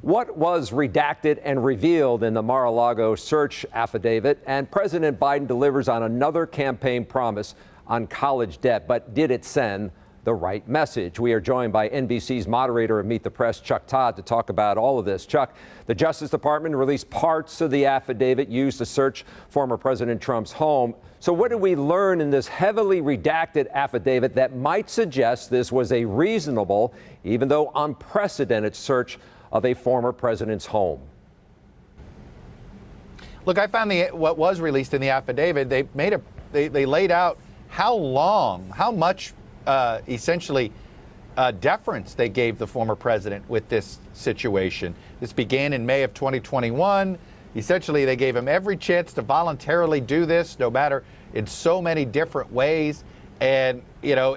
What was redacted and revealed in the Mar-a-Lago search affidavit? And President Biden delivers on another campaign promise on college debt, but did it send the right message? We are joined by NBC's moderator of Meet the Press, Todd, to talk about all of this. Chuck, the Justice Department released parts of the affidavit used to search former President Trump's home. So what did we learn in this heavily redacted affidavit that might suggest this was a reasonable, even though unprecedented, search of a former president's home? Look, I found what was released in the affidavit. They laid out how much essentially deference they gave the former president with this situation. This began in May of 2021. Essentially, they gave him every chance to voluntarily do this, no matter in so many different ways. And, you know,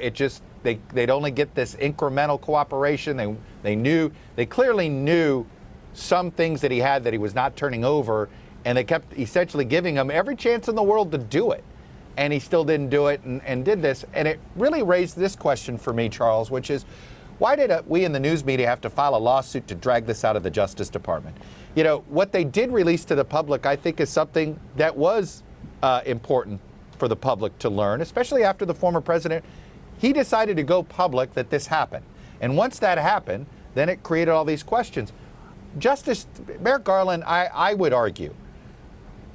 they'd only get this incremental cooperation. They clearly knew some things that he had that he was not turning over, and they kept essentially giving him every chance in the world to do it. And he still didn't do it and did this. And it really raised this question for me, Charles, which is, why did we in the news media have to file a lawsuit to drag this out of the Justice Department? You know, what they did release to the public, I think, is something that was important for the public to learn, especially after the former president, he decided to go public that this happened. And once that happened, then it created all these questions. Justice Merrick Garland, I would argue,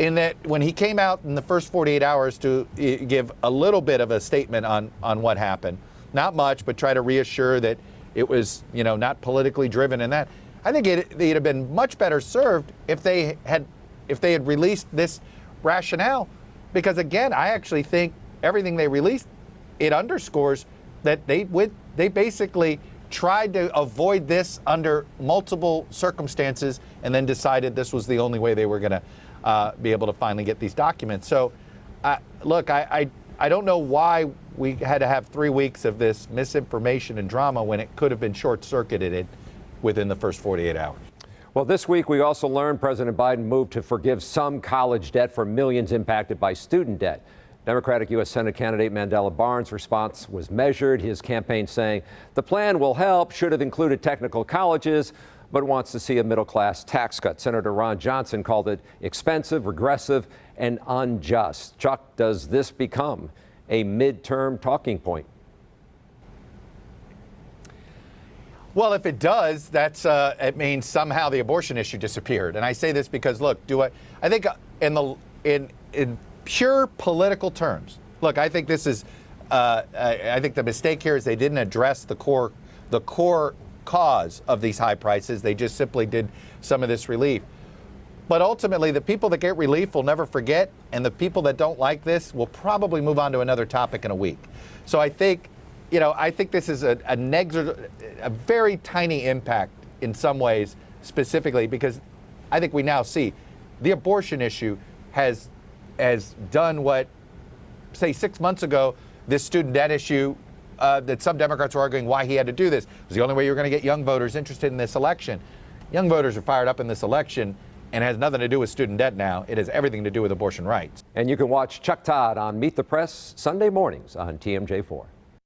in that when he came out in the first 48 hours to give a little bit of a statement on what happened, not much, but try to reassure that it was, you know, not politically driven and that, I think they'd have been much better served if they had released this rationale. Because again, I actually think everything they released, it underscores that they basically tried to avoid this under multiple circumstances and then decided this was the only way they were going to be able to finally get these documents. So, look, I don't know why we had to have 3 weeks of this misinformation and drama when it could have been short-circuited within the first 48 hours. Well, this week we also learned President Biden moved to forgive some college debt for millions impacted by student debt. Democratic U.S. Senate candidate Mandela Barnes' response was measured, his campaign saying the plan will help, should have included technical colleges, but wants to see a middle-class tax cut. Senator Ron Johnson called it expensive, regressive, and unjust. Chuck, does this become a midterm talking point? Well, if it does, it means somehow the abortion issue disappeared. And I say this because, look, I think in pure political terms, look, I think this is, I think the mistake here is they didn't address the core cause of these high prices. They just simply did some of this relief. But ultimately, the people that get relief will never forget, and the people that don't like this will probably move on to another topic in a week. So I think, you know, I think this is a very tiny impact in some ways, specifically because I think we now see the abortion issue has done what, say, 6 months ago, this student debt issue that some Democrats were arguing why he had to do this. It was the only way you were going to get young voters interested in this election. Young voters are fired up in this election, and it has nothing to do with student debt now. It has everything to do with abortion rights. And you can watch Chuck Todd on Meet the Press Sunday mornings on TMJ4.